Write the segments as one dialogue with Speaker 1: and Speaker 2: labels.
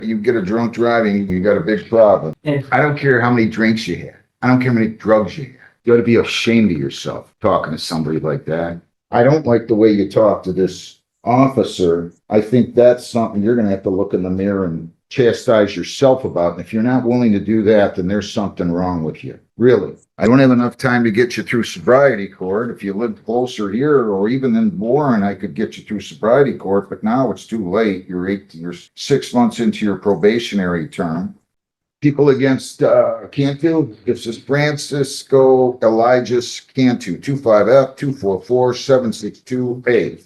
Speaker 1: You get a drunk driving, you got a big problem. I don't care how many drinks you had. I don't care how many drugs you had. You ought to be ashamed of yourself talking to somebody like that. I don't like the way you talk to this officer. I think that's something you're going to have to look in the mirror and chastise yourself about. And if you're not willing to do that, then there's something wrong with you. Really. I don't have enough time to get you through sobriety court. If you lived closer here or even in Warren, I could get you through sobriety court, but now it's too late. You're 6 months into your probationary term. People against Cantu, this is Francisco Elijah's Cantu, 25F244-762A.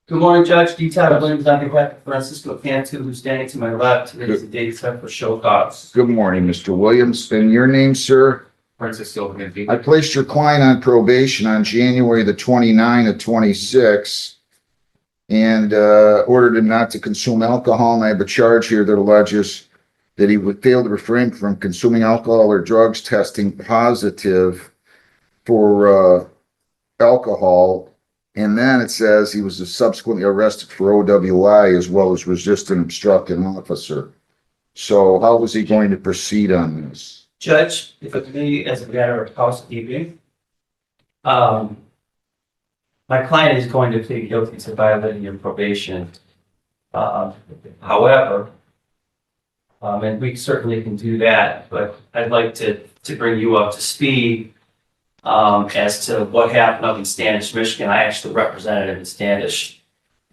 Speaker 2: Good morning, Judge. Detailed Williams on behalf of Francisco Cantu, who's standing to my left. Today is the date set for show cause.
Speaker 1: Good morning, Mr. Williams. And your name, sir?
Speaker 2: Francisco Cantu.
Speaker 1: I placed your client on probation on January the 29th of 26 and ordered him not to consume alcohol. And I have a charge here that alleges that he would fail to refrain from consuming alcohol or drugs testing positive for alcohol. And then it says he was subsequently arrested for OWI as well as resisting obstructing officer. So how was he going to proceed on this?
Speaker 2: Judge, if it's me as a matter of housekeeping, my client is going to plead guilty to violating your probation. However, and we certainly can do that, but I'd like to bring you up to speed as to what happened up in Standish, Michigan. I actually represented him in Standish.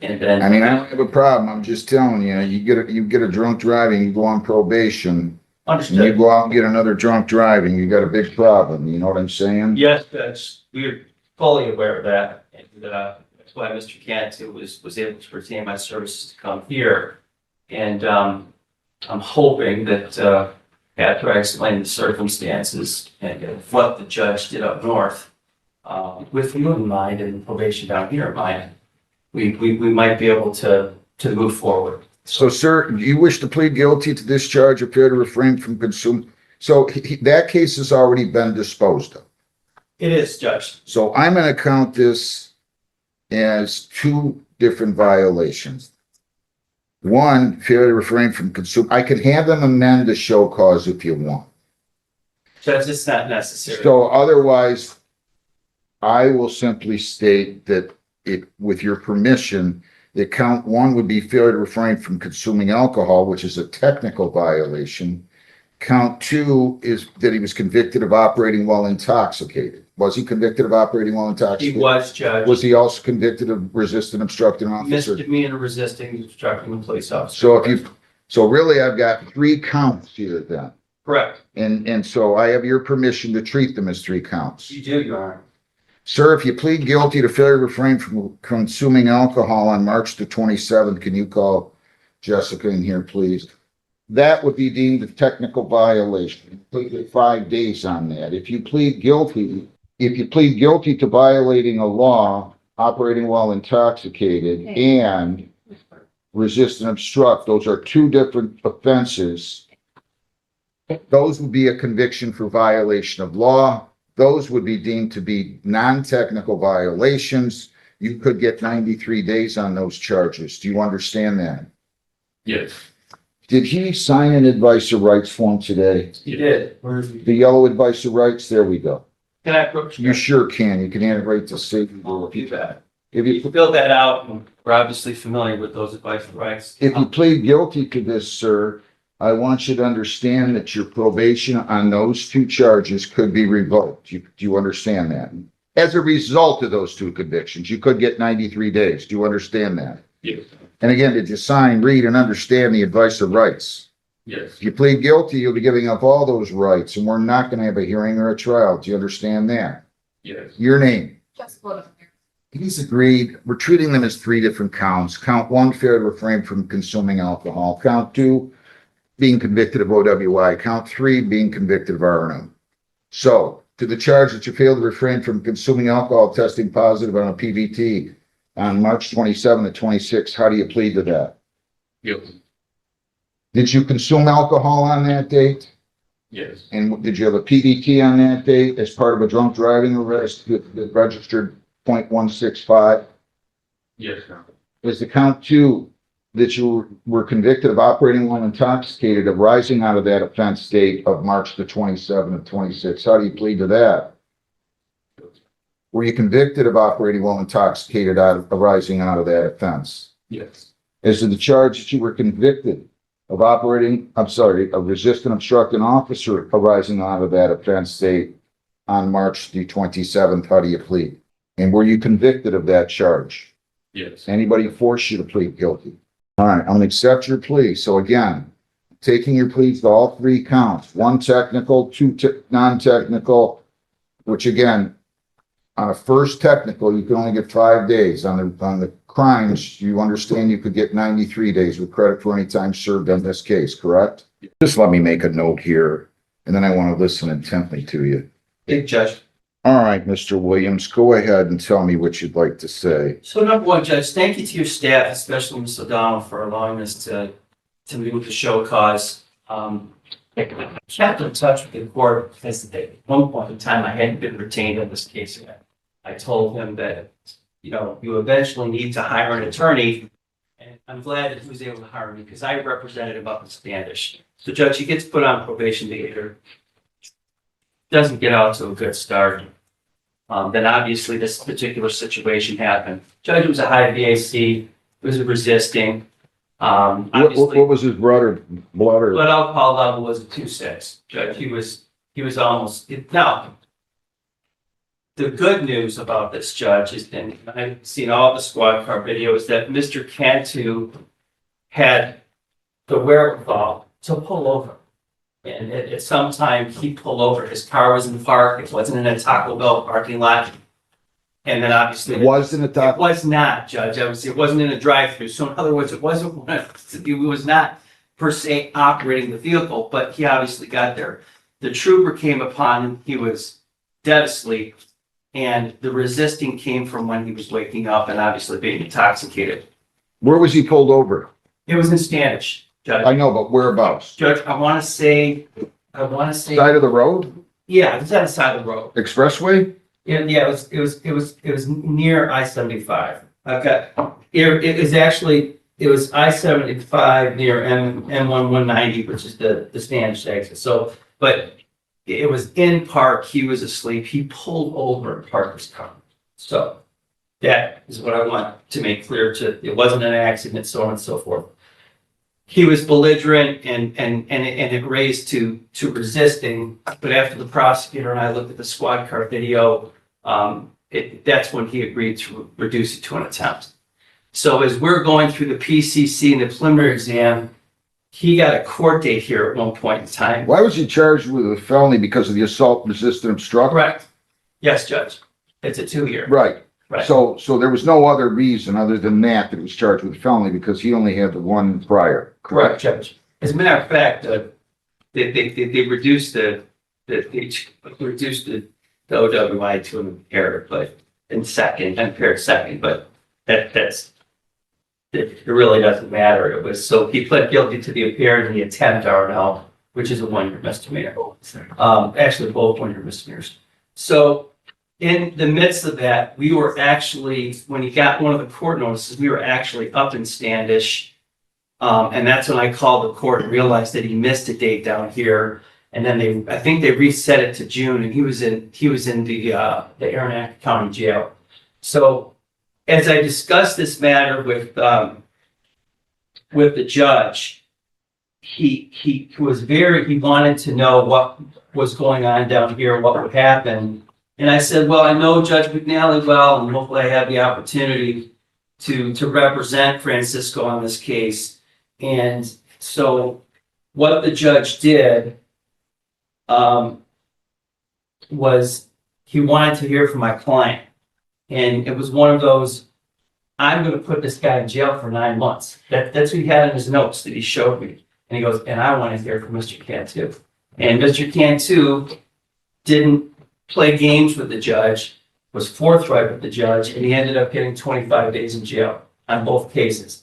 Speaker 2: And then
Speaker 1: I mean, I don't have a problem. I'm just telling you, you get a drunk driving, you go on probation.
Speaker 2: Understood.
Speaker 1: And you go out and get another drunk driving, you got a big problem. You know what I'm saying?
Speaker 2: Yes, Judge, we're fully aware of that. And that's why Mr. Cantu was able to retain my services to come here. And I'm hoping that after I explain the circumstances and what the judge did up north, with you in mind and probation down here in mind, we might be able to move forward.
Speaker 1: So, sir, do you wish to plead guilty to this charge or fail to refrain from consuming? So that case has already been disposed of.
Speaker 2: It is, Judge.
Speaker 1: So I'm going to count this as two different violations. One, failure to refrain from consuming. I could have them amend the show cause if you want.
Speaker 2: Judge, it's not necessary.
Speaker 1: So otherwise, I will simply state that with your permission, that count one would be failure to refrain from consuming alcohol, which is a technical violation. Count two is that he was convicted of operating while intoxicated. Was he convicted of operating while intoxicated?
Speaker 2: He was, Judge.
Speaker 1: Was he also convicted of resisting obstructing officer?
Speaker 2: Misdemeanor resisting obstructing a police officer.
Speaker 1: So really I've got 3 counts here then.
Speaker 2: Correct.
Speaker 1: And so I have your permission to treat them as 3 counts.
Speaker 2: You do, Your Honor.
Speaker 1: Sir, if you plead guilty to failure to refrain from consuming alcohol on March the 27th, can you call Jessica in here, please? That would be deemed a technical violation. You get 5 days on that. If you plead guilty to violating a law, operating while intoxicated, and resist and obstruct, those are 2 different offenses. Those would be a conviction for violation of law. Those would be deemed to be non-technical violations. You could get 93 days on those charges. Do you understand that?
Speaker 2: Yes.
Speaker 1: Did he sign an advice of rights form today?
Speaker 2: You did.
Speaker 1: The yellow advice of rights? There we go.
Speaker 2: Can I approach
Speaker 1: You sure can. You can hand it right to safety.
Speaker 2: I'll do that.
Speaker 1: If
Speaker 2: You
Speaker 1: you,
Speaker 2: fill that out, and we're obviously familiar with those advice of rights.
Speaker 1: if you plead guilty to this, sir, I want you to understand that your probation on those 2 charges could be revoked. Do you understand that? As a result of those 2 convictions, you could get 93 days. Do you understand that?
Speaker 2: Yes.
Speaker 1: And again, did you sign, read, and understand the advice of rights?
Speaker 2: Yes.
Speaker 1: If you plead guilty, you'll be giving up all those rights, and we're not going to have a hearing or a trial. Do you understand that?
Speaker 2: Yes.
Speaker 1: Your name?
Speaker 3: Jessica.
Speaker 1: He's agreed. We're treating them as 3 different counts. Count 1, failure to refrain from consuming alcohol. Count 2, being convicted of OWI. Count 3, being convicted of R&M. So, to the charge that you failed to refrain from consuming alcohol, testing positive on a PVT on March 27 to 26, how do you plead to that?
Speaker 2: Guilty.
Speaker 1: Did you consume alcohol on that date?
Speaker 2: Yes.
Speaker 1: And did you have a PVT on that date as part of a drunk driving arrest that registered .165?
Speaker 2: Yes, sir.
Speaker 1: Is the count 2 that you were convicted of operating while intoxicated arising out of that offense date of March the 27th of 26. How do you plead to that? Were you convicted of operating while intoxicated arising out of that offense?
Speaker 2: Yes.
Speaker 1: Is it the charge that you were convicted of of resisting obstructing officer arising out of that offense date on March the 27th? How do you plead? And were you convicted of that charge?
Speaker 2: Yes.
Speaker 1: Anybody force you to plead guilty? All right, I'm gonna accept your plea. So again, taking your pleas to all three counts, one technical, two non-technical, which again, on a first technical, you can only get 5 days. On the crimes, you understand you could get 93 days with credit for any time served on this case, correct? Just let me make a note here, and then I want to listen intently to you.
Speaker 2: Big Judge.
Speaker 1: All right, Mr. Williams, go ahead and tell me what you'd like to say.
Speaker 2: So number one, Judge, thank you to your staff, especially Ms. O'Donnell, for allowing us to meet with the show cause. I kept in touch with the court because at one point in time, I hadn't been retained in this case yet. I told him that, you eventually need to hire an attorney. And I'm glad that he was able to hire me because I represented him up in Standish. So Judge, he gets put on probation later. Doesn't get out to a good start. Then obviously this particular situation happened. Judge was a high VAC, was resisting. Obviously,
Speaker 1: What was his blood
Speaker 2: alcohol level was a 2.6. Judge, he was almost, now, the good news about this, Judge, is, and I've seen all the squad car videos, that Mr. Cantu had the wherewithal to pull over. And at some time, he pulled over. His car was in the park. It wasn't in a Taco Bell parking lot. And then obviously.
Speaker 1: It
Speaker 2: was not, Judge. It wasn't in a drive-through. So in other words, it was not per se operating the vehicle, but he obviously got there. The trooper came upon him. He was dead asleep. And the resisting came from when he was waking up and obviously being intoxicated.
Speaker 1: Where was he pulled over?
Speaker 2: It was in Standish, Judge.
Speaker 1: I know, but whereabouts?
Speaker 2: Judge, I want to say.
Speaker 1: Side of the road?
Speaker 2: Yeah, it was on the side of the road.
Speaker 1: Expressway?
Speaker 2: Yeah, it was near I-75. It was I-75 near M190, which is the Standish exit. So, but it was in park. He was asleep. He pulled over and parked his car. So that is what I want to make clear it wasn't an accident, so on and so forth. He was belligerent and it raised to resisting. But after the prosecutor and I looked at the squad car video, that's when he agreed to reduce it to an attempt. So as we're going through the PCC and the preliminary exam, he got a court date here at one point in time.
Speaker 1: Why was he charged with a felony because of the assault, resistant, obstruct?
Speaker 2: Correct. Yes, Judge. It's a 2-year.
Speaker 1: Right.
Speaker 2: Right.
Speaker 1: So there was no other reason other than that he was charged with felony because he only had the one prior.
Speaker 2: Correct, Judge. As a matter of fact, they reduced the OWI to an impaired, but impaired second, but it really doesn't matter. So he pled guilty to the impaired and the attempt RNL, which is a 1-year misdemeanor. Actually, both 1-year misdemeanors. So in the midst of that, we were actually, when he got one of the court notices, we were actually up in Standish. And that's when I called the court and realized that he missed a date down here. And then I think they reset it to June, and he was in the Aranac County Jail. So as I discussed this matter with the judge, he wanted to know what was going on down here, what would happen. And I said, well, I know Judge McNally well, and hopefully I have the opportunity to represent Francisco on this case. And so what the judge did was he wanted to hear from my client. And it was one of those, I'm going to put this guy in jail for 9 months. That's what he had in his notes that he showed me. And he goes, and I want to hear from Mr. Cantu. And Mr. Cantu didn't play games with the judge, was forthright with the judge, and he ended up getting 25 days in jail on both cases.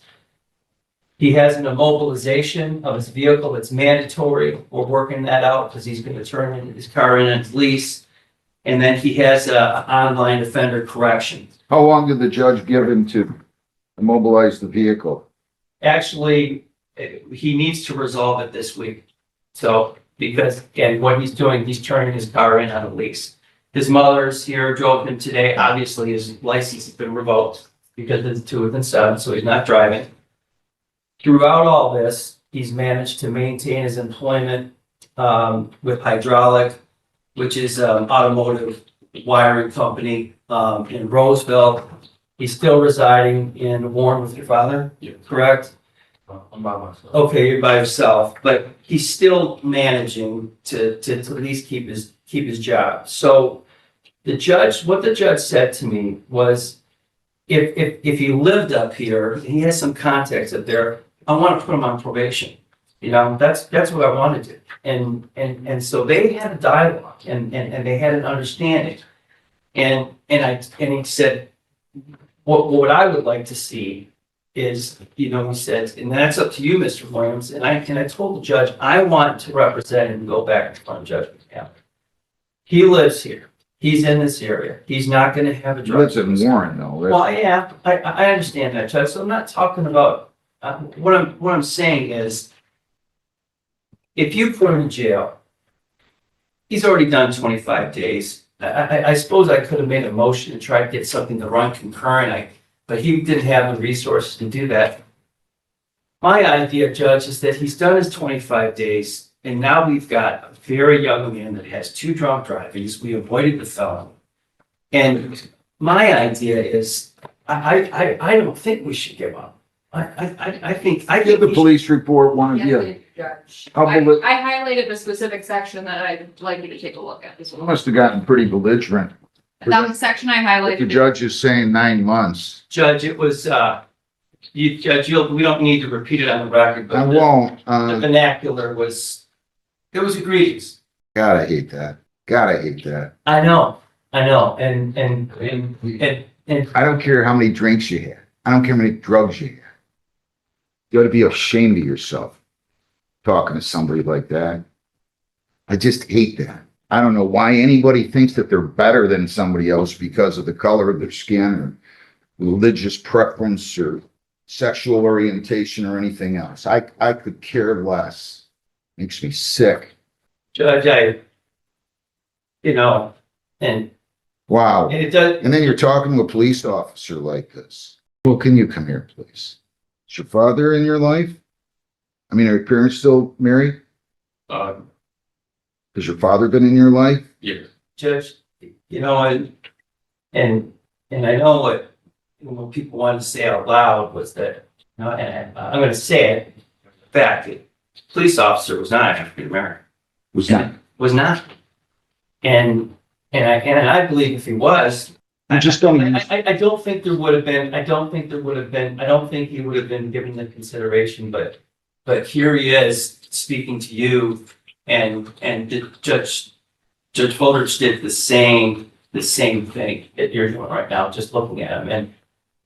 Speaker 2: He has an immobilization of his vehicle that's mandatory. We're working that out because he's going to turn his car in on lease. And then he has an online offender correction.
Speaker 1: How long did the judge give him to immobilize the vehicle?
Speaker 2: Actually, he needs to resolve it this week. So, because, again, what he's doing, he's turning his car in on a lease. His mother's here, drove him today. Obviously, his license has been revoked because it's 2 within 7, so he's not driving. Throughout all this, he's managed to maintain his employment with Hydraulic, which is an automotive wiring company in Roseville. He's still residing in Warren with your father, correct?
Speaker 3: I'm by myself.
Speaker 2: Okay, you're by yourself, but he's still managing to at least keep his job. So what the judge said to me was, if he lived up here, he has some contacts up there, I want to put him on probation. You know, that's what I want to do. And so they had a dialogue and they had an understanding. And he said, what I would like to see is, you know, he said, and that's up to you, Mr. Williams. And I told the judge, I want to represent him and go back in front of Judge McCallum. He lives here. He's in this area. He's not going to have a
Speaker 1: He
Speaker 2: drug.
Speaker 1: lives in Warren though. Right?
Speaker 2: Well, yeah, I understand that, Judge. So I'm not talking about, what I'm saying is, if you put him in jail, he's already done 25 days. I suppose I could have made a motion to try to get something to run concurrent, but he didn't have the resources to do that. My idea, Judge, is that he's done his 25 days, and now we've got a very young man that has 2 drunk drivings. We avoided the felon. And my idea is, I don't think we should give up. I think
Speaker 1: Give the police report, one of
Speaker 4: Yes,
Speaker 1: you.
Speaker 4: please, Judge.
Speaker 1: How
Speaker 4: I
Speaker 1: bel-
Speaker 4: highlighted the specific section that I'd like you to take a look at as
Speaker 1: You
Speaker 4: well.
Speaker 1: must have gotten pretty belligerent.
Speaker 4: That was the section I
Speaker 1: The
Speaker 4: highlighted.
Speaker 1: judge is saying 9 months.
Speaker 2: Judge, it was, Judge, we don't need to repeat it on the record,
Speaker 1: I
Speaker 2: but
Speaker 1: won't.
Speaker 2: the vernacular was, it was egregious.
Speaker 1: Gotta hate that. Gotta hate that.
Speaker 2: I know, and
Speaker 1: I don't care how many drinks you had. I don't care how many drugs you had. You ought to be ashamed of yourself talking to somebody like that. I just hate that. I don't know why anybody thinks that they're better than somebody else because of the color of their skin or religious preference or sexual orientation or anything else. I could care less. Makes me sick.
Speaker 2: Judge, you know, and
Speaker 1: Wow.
Speaker 2: it does,
Speaker 1: And then you're talking to a police officer like this. Well, can you come here, please? Is your father in your life? I mean, are your parents still married? Has your father been in your life?
Speaker 3: Yeah.
Speaker 2: Judge, you know, and I know what people wanted to say out loud was that, you know, and I'm gonna say it, the fact that police officer was not African American.
Speaker 1: Was not.
Speaker 2: Was not. And I believe if he was,
Speaker 1: You just don't use.
Speaker 2: I don't think there would have been, I don't think he would have been given the consideration, but here he is speaking to you and Judge Fuldridge did the same thing that you're doing right now, just looking at him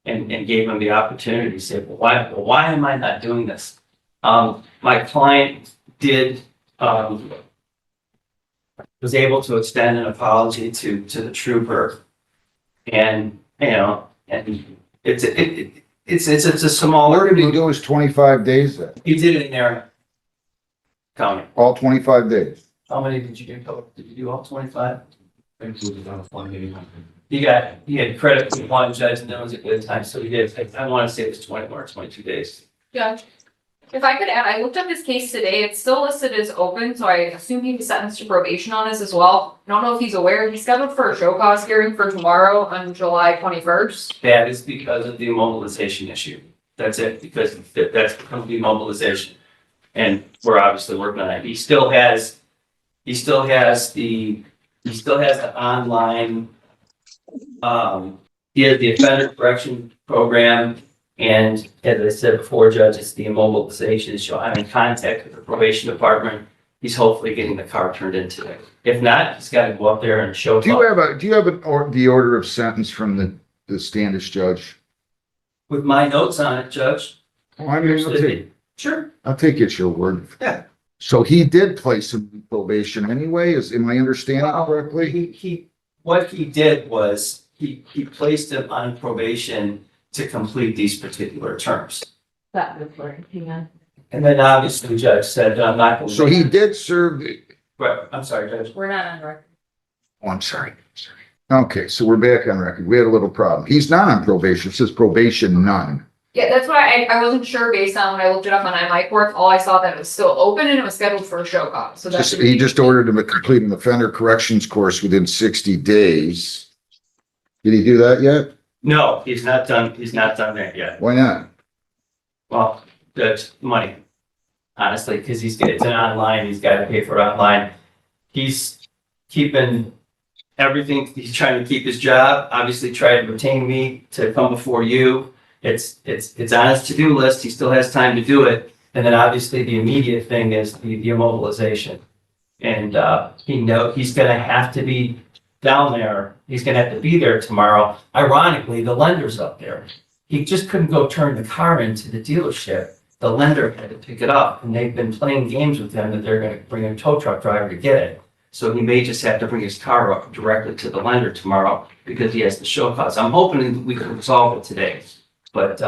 Speaker 2: and gave him the opportunity to say, well, why am I not doing this? My client was able to extend an apology to the trooper. And, you know, and it's a small.
Speaker 1: Where did he do his 25 days then?
Speaker 2: He did it in there. County.
Speaker 1: All 25 days?
Speaker 2: How many did you do total? Did you do all 25?
Speaker 3: I think it was about 180.
Speaker 2: He had credit for one judge and then was a good time, so he did, I want to say it was 21 or 22 days.
Speaker 4: Judge, if I could add, I looked up his case today. It's still listed as open, so I assume he was sentenced to probation on this as well. I don't know if he's aware. He's scheduled for a show cause hearing for tomorrow on July 21st.
Speaker 2: That is because of the immobilization issue. That's it, because that's because of the immobilization. And we're obviously working on it. He still has the online, he has the offender correction program. And as I said before, Judge, it's the immobilization issue. I'm in contact with the probation department. He's hopefully getting the car turned in today. If not, he's got to go up there and show.
Speaker 1: Do you have the order of sentence from the Standish judge?
Speaker 2: With my notes on it, Judge.
Speaker 1: Well, I mean,
Speaker 2: Sure.
Speaker 1: I'll take it your word.
Speaker 2: Yeah.
Speaker 1: So he did place him in probation anyway, am I understanding correctly?
Speaker 2: What he did was he placed him on probation to complete these particular terms.
Speaker 4: That was learned, yeah.
Speaker 2: And then obviously the judge said, I'm not going to.
Speaker 1: So he did serve,
Speaker 2: Right, I'm sorry, Judge.
Speaker 4: We're not on record.
Speaker 1: oh, I'm sorry. Okay, so we're back on record. We had a little problem. He's not on probation. It says probation none.
Speaker 4: Yeah, that's why I wasn't sure based on when I looked it up on MI court, all I saw that it was still open and it was scheduled for a show cause, so that's.
Speaker 1: He just ordered him to complete an offender corrections course within 60 days. Did he do that yet?
Speaker 2: No, he's not done that yet.
Speaker 1: Why not?
Speaker 2: Well, that's money, honestly, because it's an online, he's got to pay for it online. He's keeping everything, he's trying to keep his job, obviously tried to retain me to come before you. It's on his to-do list, he still has time to do it. And then obviously the immediate thing is the immobilization. And he's gonna have to be down there, he's gonna have to be there tomorrow. Ironically, the lender's up there. He just couldn't go turn the car into the dealership. The lender had to pick it up, and they've been playing games with him that they're gonna bring a tow truck driver to get it. So he may just have to bring his car up directly to the lender tomorrow because he has the show cause. I'm hoping that we can resolve it today. But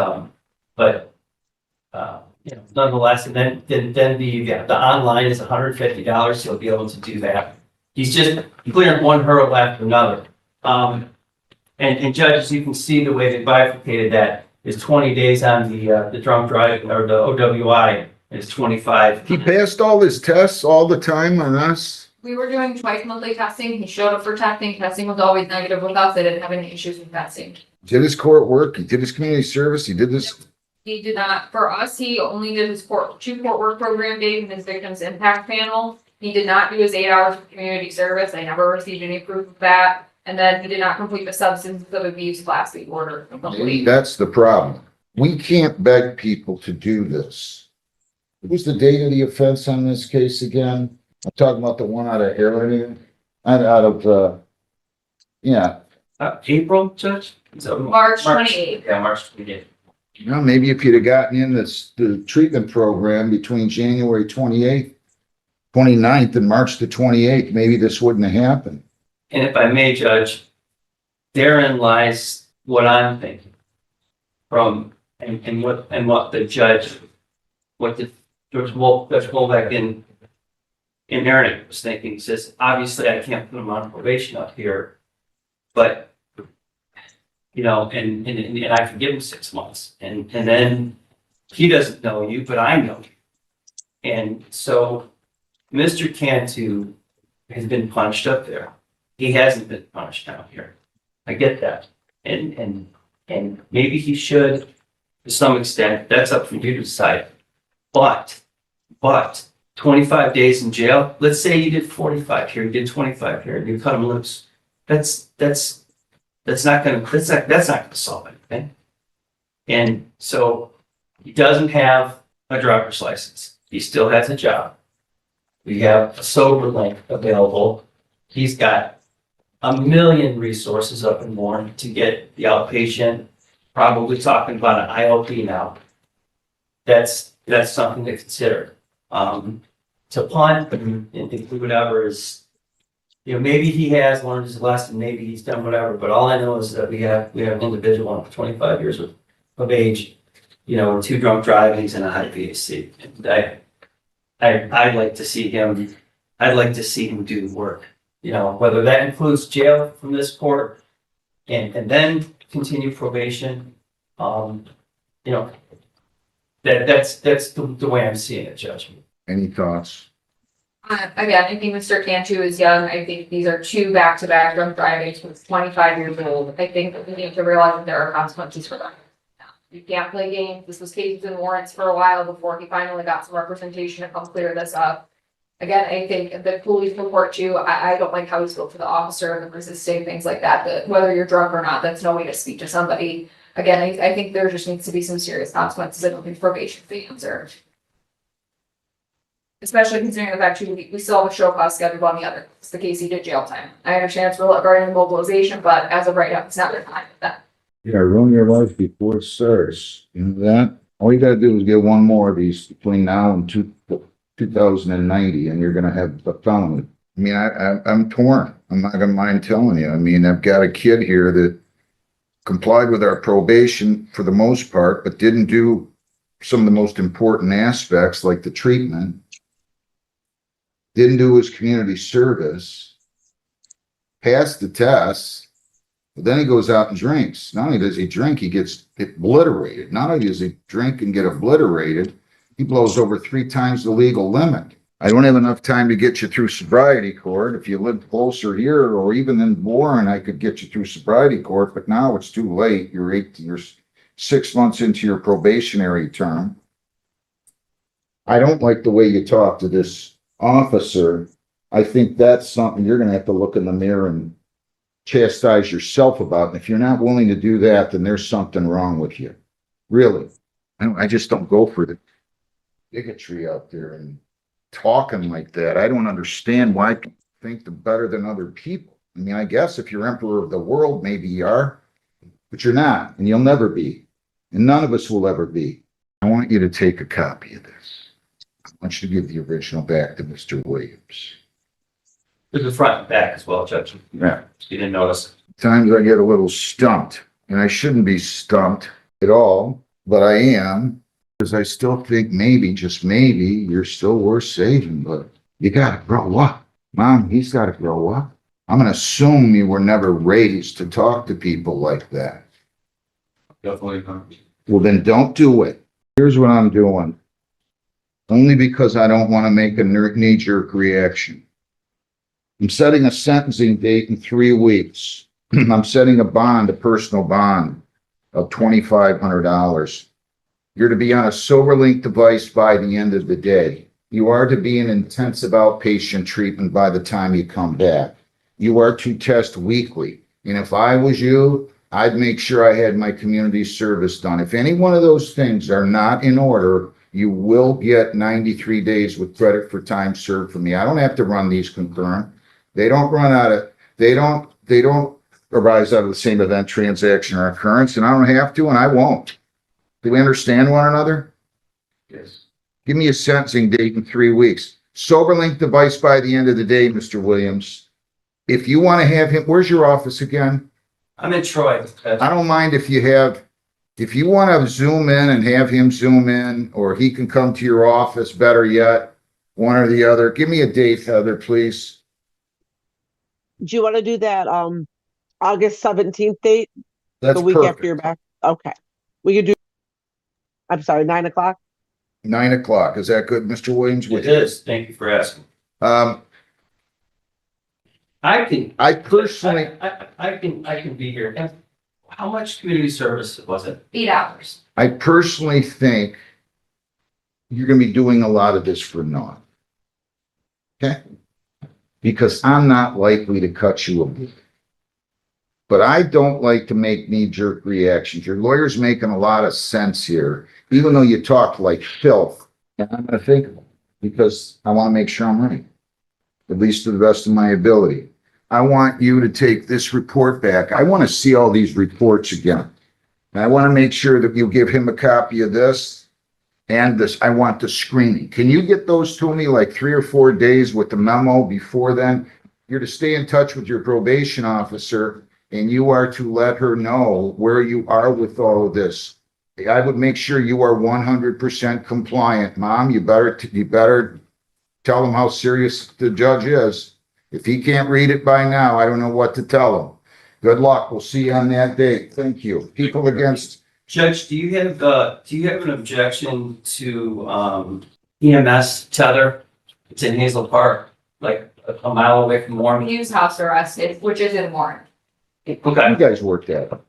Speaker 2: nonetheless, and then the online is $150. He'll be able to do that. He's just clearing one hurdle after another. And judges, you can see the way they bifurcated that is 20 days on the drunk driving or the OWI, and it's 25.
Speaker 1: He passed all his tests all the time on us?
Speaker 4: We were doing twice monthly testing, he showed up for testing was always negative with us, they didn't have any issues with testing.
Speaker 1: Did his court work? He did his community service? He did this?
Speaker 4: He did not, for us, he only did his two court work program days and his victims impact panel. He did not do his 8 hours of community service, I never received any proof of that. And then he did not complete the substance of abuse class B order.
Speaker 1: Maybe that's the problem. We can't beg people to do this. What was the date of the offense on this case again? I'm talking about the one out of Airline, yeah.
Speaker 2: April, Judge? So
Speaker 4: March 28th.
Speaker 2: Yeah, March 28th.
Speaker 1: You know, maybe if you'd have gotten in the treatment program between January 28th, 29th and March the 28th, maybe this wouldn't have happened.
Speaker 2: And if I may, Judge, therein lies what I'm thinking and what the judge, what the Judge Wolbeck in Marinette was thinking. He says, obviously I can't put him on probation up here, but and I can give him 6 months and then he doesn't know you, but I know you. And so Mr. Cantu has been punished up there. He hasn't been punished down here. I get that. And maybe he should to some extent. That's up for you to decide. But 25 days in jail, let's say you did 45 here, you did 25 here, and you cut him loose. That's not gonna solve anything. And so he doesn't have a driver's license. He still has a job. We have a sober link available. He's got a million resources up in Warren to get the outpatient, probably talking about an IOP now. That's something to consider. To punt and do whatever is, maybe he has learned his lesson, maybe he's done whatever, but all I know is that we have an individual on 25 years of age, with 2 drunk drivings and a high VAC. And I'd like to see him do the work. Whether that includes jail from this court and then continue probation, that's the way I'm seeing it, Judge.
Speaker 1: Any thoughts?
Speaker 4: Again, I think Mr. Cantu is young. I think these are 2 back-to-back drunk drivings. He's 25 years old. I think that we need to realize that there are consequences for that. You can't play games. This was cases and warrants for a while before he finally got some representation to come clear this up. Again, I think the police report too, I don't like how he spoke to the officer and the resisting, things like that, that whether you're drunk or not, that's no way to speak to somebody. Again, I think there just needs to be some serious consequences. I don't think probation should be answered. Especially considering the fact we still have a show cause scheduled on the other. It's the case he did jail time. I understand it's regarding mobilization, but as of right now, it's not their time with that.
Speaker 1: Yeah, ruin your life before it starts. You know that? All you gotta do is get one more of these between now and 2090 and you're gonna have a felony. I mean, I'm torn. I'm not gonna mind telling you. I mean, I've got a kid here that complied with our probation for the most part, but didn't do some of the most important aspects like the treatment, didn't do his community service, passed the test, but then he goes out and drinks. Not only does he drink, he gets obliterated. Not only does he drink and get obliterated, he blows over 3 times the legal limit. I don't have enough time to get you through sobriety court. If you lived closer here or even in Warren, I could get you through sobriety court, but now it's too late. You're 6 months into your probationary term. I don't like the way you talk to this officer. I think that's something you're gonna have to look in the mirror and chastise yourself about. And if you're not willing to do that, then there's something wrong with you. Really. I just don't go for the bigotry out there and talking like that. I don't understand why people think they're better than other people. I mean, I guess if you're emperor of the world, maybe you are, but you're not, and you'll never be. And none of us will ever be. I want you to take a copy of this. I want you to give the original back to Mr. Williams.
Speaker 2: There's the front and back as well, Judge.
Speaker 1: Yeah.
Speaker 2: You didn't notice.
Speaker 1: Times I get a little stumped, and I shouldn't be stumped at all, but I am, because I still think maybe, just maybe, you're still worth saving, but you gotta grow up. Mom, he's gotta grow up. I'm gonna assume you were never raised to talk to people like that.
Speaker 3: Definitely not.
Speaker 1: Well, then don't do it. Here's what I'm doing. Only because I don't want to make a knee-jerk reaction. I'm setting a sentencing date in 3 weeks. I'm setting a bond, a personal bond of $2,500. You're to be on a SoberLink device by the end of the day. You are to be in intensive outpatient treatment by the time you come back. You are to test weekly. And if I was you, I'd make sure I had my community service done. If any one of those things are not in order, you will get 93 days with credit for time served for me. I don't have to run these concurrent. They don't arise out of the same event, transaction, or occurrence, and I don't have to, and I won't. Do we understand one another?
Speaker 3: Yes.
Speaker 1: Give me a sentencing date in 3 weeks. SoberLink device by the end of the day, Mr. Williams. If you want to have him, where's your office again?
Speaker 2: I'm in Troy.
Speaker 1: I don't mind if you want to zoom in and have him zoom in, or he can come to your office, better yet, one or the other. Give me a date, Heather, please.
Speaker 5: Do you want to do that August 17th date?
Speaker 1: That's
Speaker 5: The week after
Speaker 1: perfect.
Speaker 5: you're back? Okay. We could do, I'm sorry, 9 o'clock?
Speaker 1: 9 o'clock. Is that good, Mr. Williams?
Speaker 2: It is. Thank you for asking. I can.
Speaker 1: I personally,
Speaker 2: I can be here. And how much community service was it?
Speaker 4: 8 hours.
Speaker 1: I personally think you're gonna be doing a lot of this for naught. Okay? Because I'm not likely to cut you a bit. But I don't like to make knee-jerk reactions. Your lawyer's making a lot of sense here, even though you talk like filth. And I'm gonna think about it, because I wanna make sure I'm right, at least to the best of my ability. I want you to take this report back. I want to see all these reports again. And I want to make sure that you give him a copy of this and this. I want the screening. Can you get those to me like 3 or 4 days with the memo before then? You're to stay in touch with your probation officer, and you are to let her know where you are with all of this. I would make sure you are 100% compliant. Mom, you better tell him how serious the judge is. If he can't read it by now, I don't know what to tell him. Good luck. We'll see you on that date. Thank you. People against.
Speaker 2: Judge, do you have an objection to EMS tether? It's in Hazel Park, like a mile away from
Speaker 4: We
Speaker 2: Warren.
Speaker 4: use house arrest, which is in Warren.
Speaker 1: You
Speaker 2: Okay.
Speaker 1: guys work that out.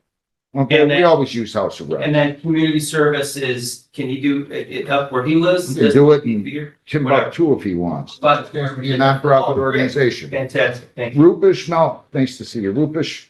Speaker 1: Okay,
Speaker 2: And then-
Speaker 1: we always use house arrest.
Speaker 2: And then community services, can you do it up where he lives?
Speaker 1: You can do it in
Speaker 2: Here?
Speaker 1: Timbuktu if he wants.
Speaker 2: But
Speaker 1: You're a nonprofit organization.
Speaker 2: fantastic, thank you.
Speaker 1: Rupish, no, nice to see you. Rupish,